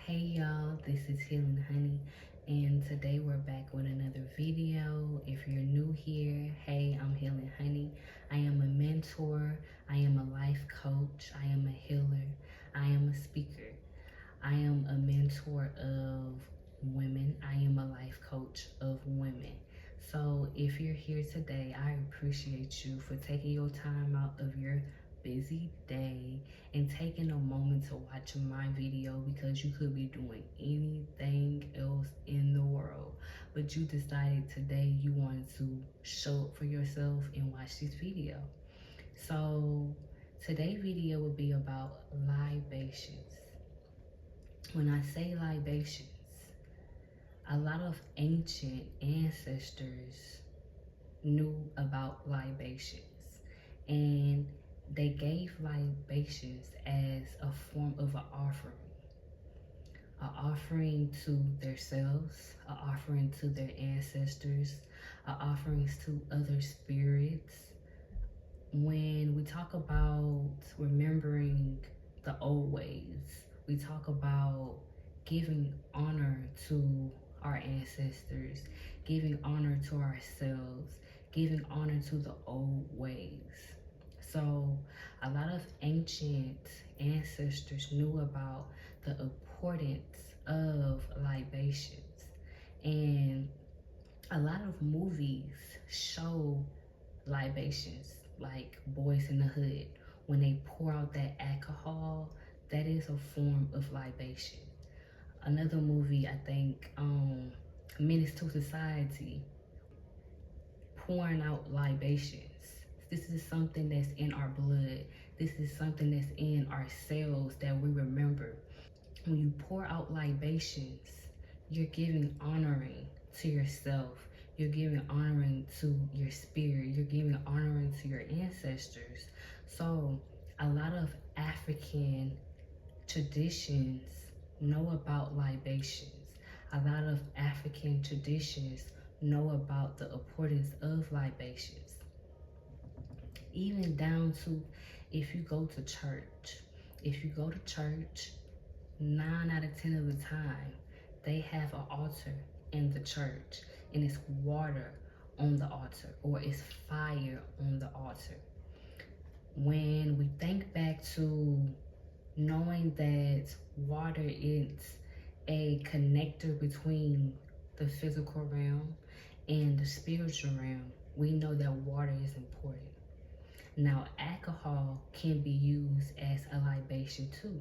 Hey y'all, this is Healing Honey, and today we're back with another video. If you're new here, hey, I'm Healing Honey. I am a mentor, I am a life coach, I am a healer, I am a speaker, I am a mentor of women, I am a life coach of women. So if you're here today, I appreciate you for taking your time out of your busy day and taking a moment to watch my video, because you could be doing anything else in the world, but you decided today you wanted to show up for yourself and watch this video. So today's video will be about libations. When I say libations, a lot of ancient ancestors knew about libations, and they gave libations as a form of an offering to themselves, an offering to their ancestors, an offerings to other spirits. When we talk about remembering the old ways, we talk about giving honor to our ancestors, giving honor to ourselves, giving honor to the old ways. So a lot of ancient ancestors knew about the importance of libations, and a lot of movies show libations, like Boys in the Hood. When they pour out that alcohol, that is a form of libation. Another movie, I think, Menace to Society, pouring out libations. This is something that's in our blood. This is something that's in our cells that we remember. When you pour out libations, you're giving honoring to yourself. You're giving honoring to your spirit. You're giving honoring to your ancestors. So a lot of African traditions know about libations. A lot of African traditions know about the importance of libations. Even down to if you go to church. If you go to church, 9 out of 10 of the time, they have an altar in the church, and it's water on the altar, or it's fire on the altar. When we think back to knowing that water is a connector between the physical realm and the spiritual realm, we know that water is important. Now, alcohol can be used as a libation too.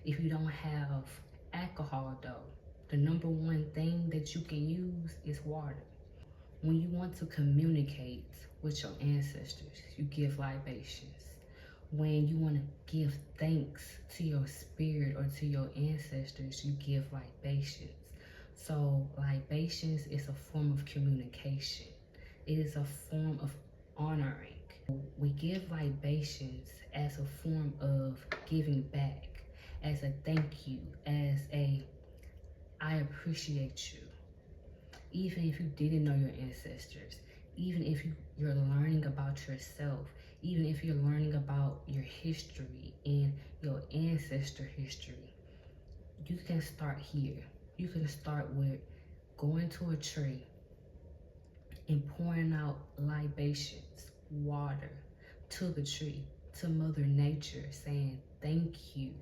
If you don't have alcohol though, the number one thing that you can use is water. When you want to communicate with your ancestors, you give libations. When you want to give thanks to your spirit or to your ancestors, you give libations. So libations is a form of communication. It is a form of honoring. We give libations as a form of giving back, as a thank you, as a I appreciate you. Even if you didn't know your ancestors, even if you're learning about yourself, even if you're learning about your history and your ancestor history, you can start here. You can start with going to a tree and pouring out libations, water, to the tree, to Mother Nature, saying thank you.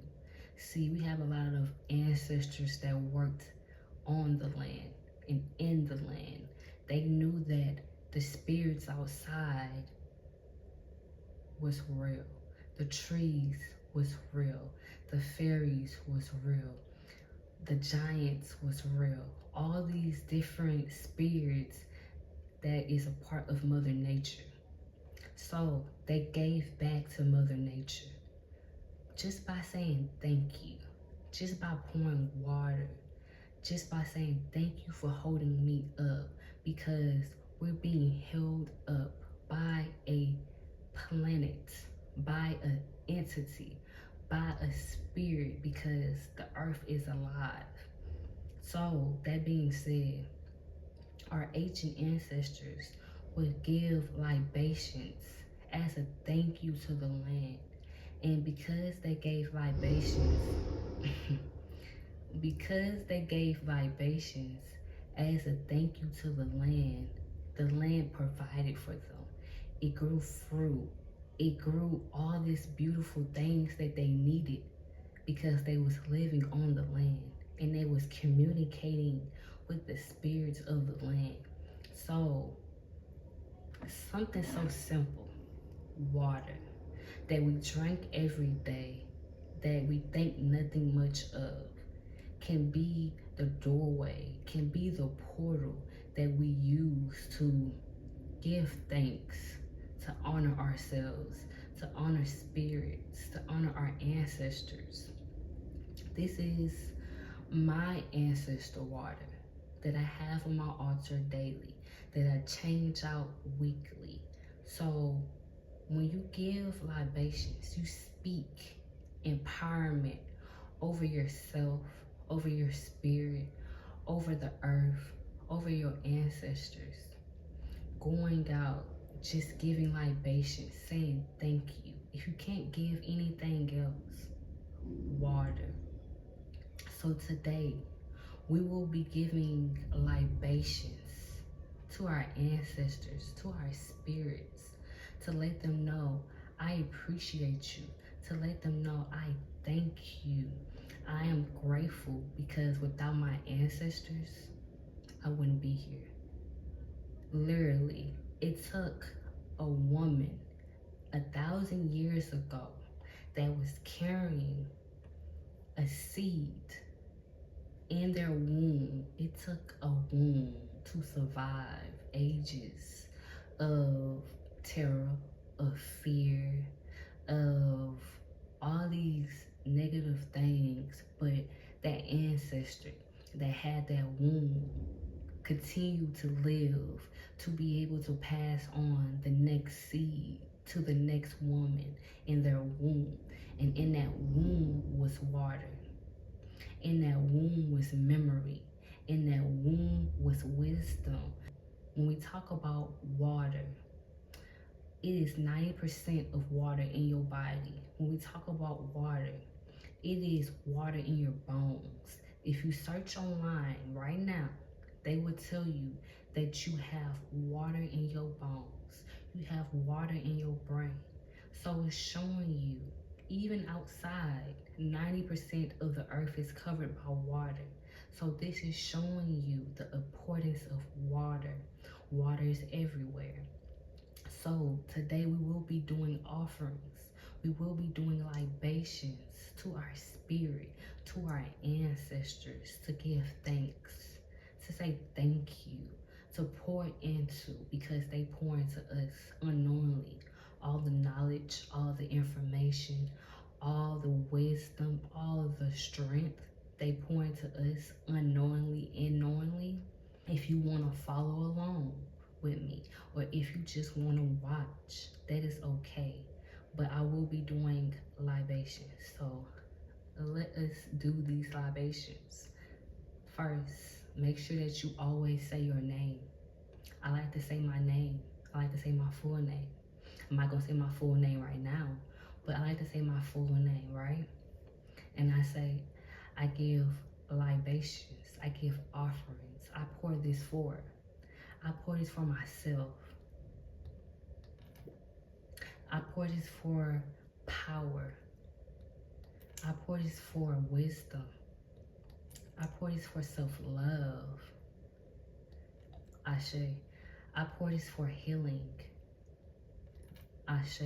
See, we have a lot of ancestors that worked on the land and in the land. They knew that the spirits outside was real. The trees was real. The fairies was real. The giants was real. All these different spirits that is a part of Mother Nature. So they gave back to Mother Nature just by saying thank you, just by pouring water, just by saying thank you for holding me up, because we're being held up by a planet, by an entity, by a spirit, because the earth is alive. So that being said, our ancient ancestors would give libations as a thank you to the land. And because they gave libations, because they gave libations as a thank you to the land provided for them. It grew fruit. It grew all these beautiful things that they needed because they was living on the land and they was communicating with the spirits of the land. So something so simple, water, that we drink every day, that we think nothing much of, can be the doorway, can be the portal that we use to give thanks, to honor ourselves, to honor spirits, to honor our ancestors. This is my ancestor water that I have on my altar daily, that I change out weekly. So when you give libations, you speak empowerment over yourself, over your spirit, over the earth, over your ancestors. Going out, just giving libations, saying thank you. If you can't give anything else, water. So today, we will be giving libations to our ancestors, to our spirits, to let them know I appreciate you, to let them know I thank you. I am grateful because without my ancestors, I wouldn't be here. Literally, it took a woman 1,000 years ago that was carrying a seed in their womb. It took a womb to survive ages of terror, of fear, of all these negative things, but that ancestor that had that womb continue to live, to be able to pass on the next seed to the next woman in their womb. And in that womb was water. In that womb was memory. In that womb was wisdom. When we talk about water, it is 90% of water in your body. When we talk about water, it is water in your bones. If you search online right now, they will tell you that you have water in your bones. You have water in your brain. So it's showing you, even outside, 90% of the earth is covered by water. So this is showing you the importance of water. Water is everywhere. So today we will be doing offerings. We will be doing libations to our spirit, to our ancestors, to give thanks, to say thank you, to pour into, because they pour into us unknowingly. All the knowledge, all the information, all the wisdom, all the strength, they pour into us unknowingly and knowingly. If you want to follow along with me, or if you just want to watch, that is okay. But I will be doing libations. So let us do these libations. First, make sure that you always say your name. I like to say my name. I like to say my full name. I'm not going to say my full name right now, but I like to say my full name, right? And I say, I give libations. I give offerings. I pour this for. I pour this for myself. I pour this for power. I pour this for wisdom. I pour this for self-love. Ashe. I pour this for healing. Ashe.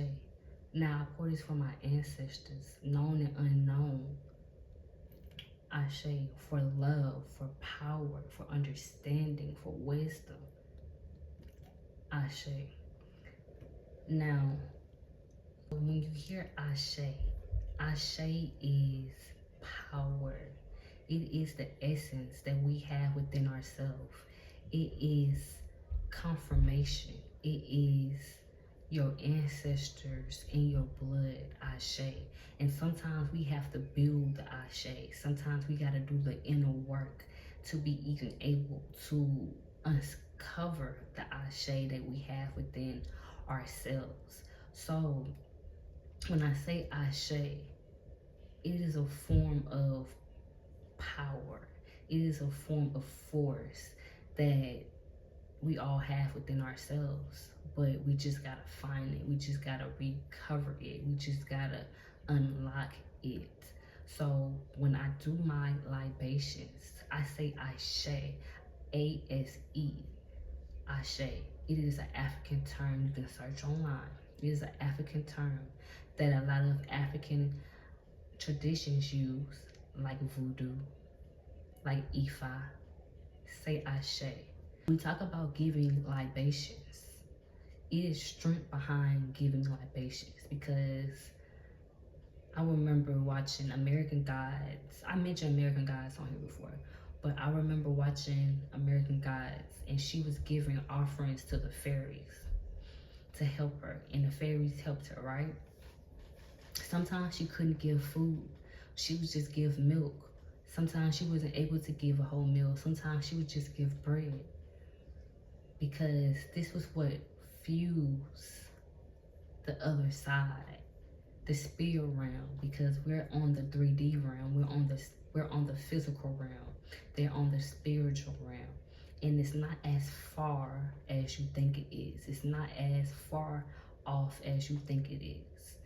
Now I pour this for my ancestors, known and unknown. Ashe. For love, for power, for understanding, for wisdom. Ashe. Now, when you hear Ashe, Ashe is power. It is the essence that we have within ourselves. It is confirmation. It is your ancestors in your blood, Ashe. And sometimes we have to build the Ashe. Sometimes we got to do the inner work to be even able to uncover the Ashe that we have within ourselves. So when I say Ashe, it is a form of power. It is a form of force that we all have within ourselves, but we just gotta find it. We just gotta recover it. We just gotta unlock it. So when I do my libations, I say Ashe, A-S-E, Ashe. It is an African term. You can search online. It is an African term that a lot of African traditions use, like voodoo, like Ifa. Say Ashe. We talk about giving libations. It is strength behind giving libations because I remember watching American Gods. I mentioned American Gods on here before, but I remember watching American Gods and she was giving offerings to the fairies to help her, and the fairies helped her, right? Sometimes she couldn't give food. She would just give milk. Sometimes she wasn't able to give a whole meal. Sometimes she would just give bread because this was what fused the other side, the spirit realm, because we're on the 3D realm, we're on the physical realm, they're on the spiritual realm. And it's not as far as you think it is. It's not as far off as you think it is.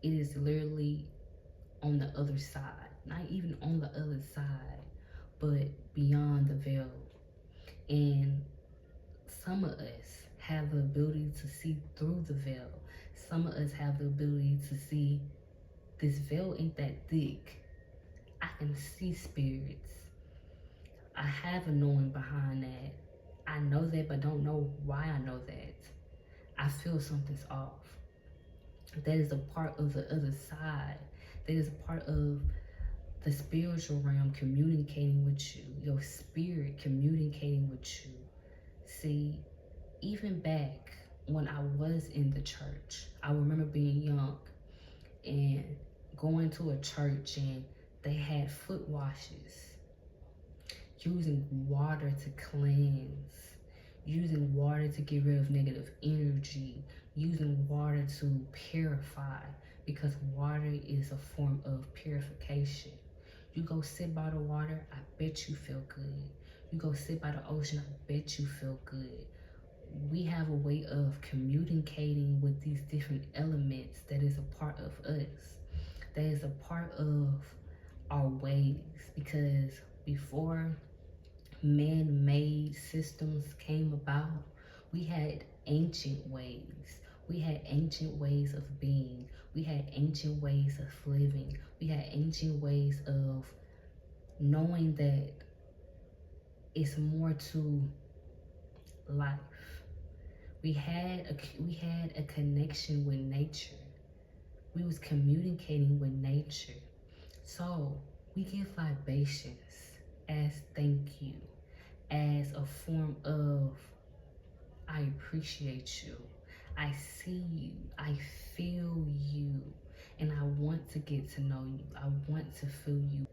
It is literally on the other side. Not even on the other side, but beyond the veil. And some of us have the ability to see through the veil. Some of us have the ability to see this veil ain't that thick. I can see spirits. I have a knowing behind that. I know that, but don't know why I know that. I feel something's off. That is a part of the other side. That is a part of the spiritual realm communicating with you, your spirit communicating with you. See, even back when I was in the church, I remember being young and going to a church and they had foot washes, using water to cleanse, using water to get rid of negative energy, using water to purify, because water is a form of purification. You go sit by the water, I bet you feel good. You go sit by the ocean, I bet you feel good. We have a way of communicating with these different elements that is a part of us, that is a part of our ways, because before man-made systems came about, we had ancient ways. We had ancient ways of being. We had ancient ways of living. We had ancient ways of knowing that it's more to life. We had a connection with nature. We was communicating with nature. So we give libations as thank you, as a form of I appreciate you, I see you, I feel you, and I want to get to know you. I want to feel you.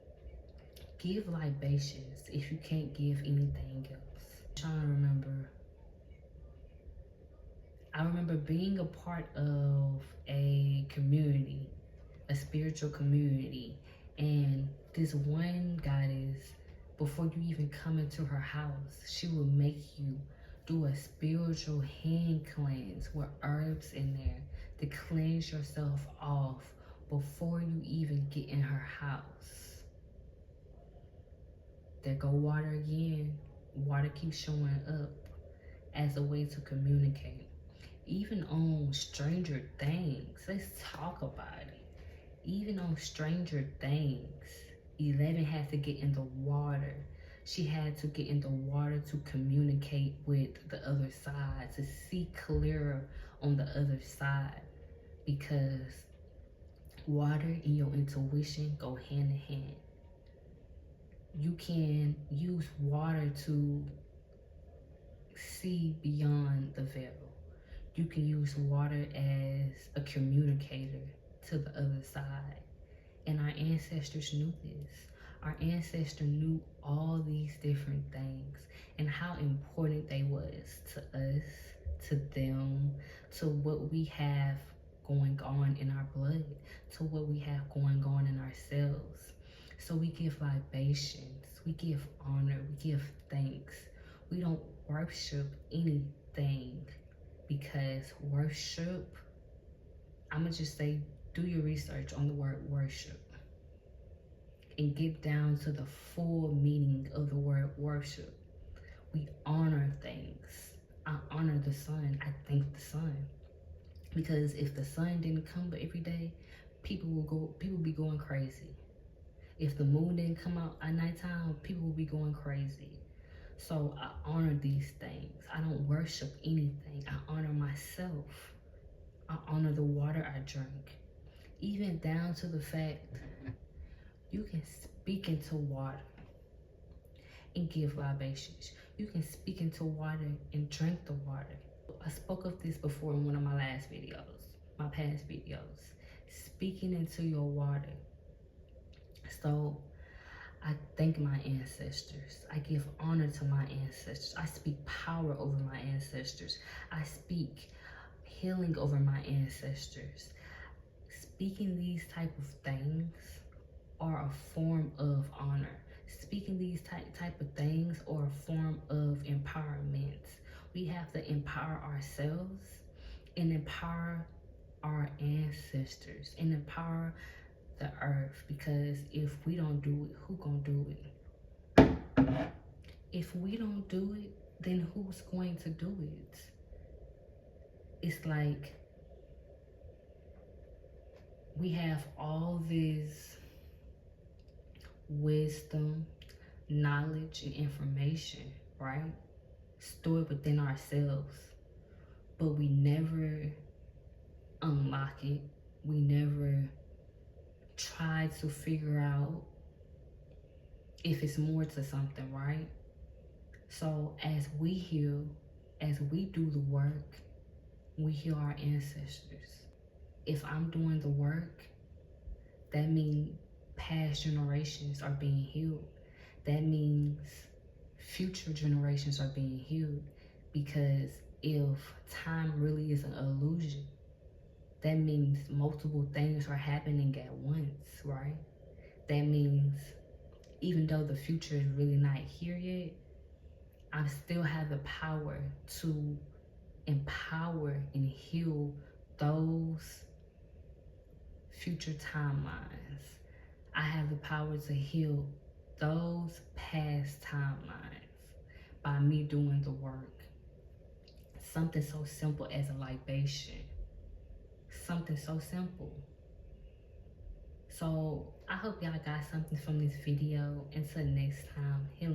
Give libations if you can't give anything else. I'm trying to remember. I remember being a part of a community, a spiritual community, and this one goddess, before you even come into her house, she will make you do a spiritual hand cleanse with herbs in there to cleanse yourself off before you even get in her house. There go water again. Water keeps showing up as a way to communicate. Even on Stranger Things, let's talk about it. Even on Stranger Things, 11 had to get in the water. She had to get in the water to communicate with the other side, to see clearer on the other side, because water and your intuition go hand in hand. You can use water to see beyond the veil. You can use water as a communicator to the other side. And our ancestors knew this. Our ancestors knew all these different things and how important they was to us, to them, to what we have going on in our blood, to what we have going on in ourselves. So we give libations. We give honor. We give thanks. We don't worship anything, because worship, I'm going to just say, do your research on the word worship and get down to the full meaning of the word worship. We honor things. I honor the sun. I thank the sun. Because if the sun didn't come every day, people will be going crazy. If the moon didn't come out at nighttime, people will be going crazy. So I honor these things. I don't worship anything. I honor myself. I honor the water I drink. Even down to the fact you can speak into water and give libations. You can speak into water and drink the water. I spoke of this before in one of my last videos, my past videos. Speaking into your water. So I thank my ancestors. I give honor to my ancestors. I speak power over my ancestors. I speak healing over my ancestors. Speaking these type of things are a form of honor. Speaking these type of things are a form of empowerment. We have to empower ourselves and empower our ancestors and empower the earth, because if we don't do it, who gonna do it? If we don't do it, then who's going to do it? It's like we have all this wisdom, knowledge, and information, right? Stored within ourselves, but we never unlock it. We never try to figure out if it's more to something, right? So as we heal, as we do the work, we heal our ancestors. If I'm doing the work, that means past generations are being healed. That means future generations are being healed, because if time really is an illusion, that means multiple things are happening at once, right? That means even though the future is really not here yet, I still have the power to empower and heal those future timelines. I have the power to heal those past timelines by me doing the work. Something so simple as a libation. Something so simple. So I hope y'all got something from this video. Until next time, heal.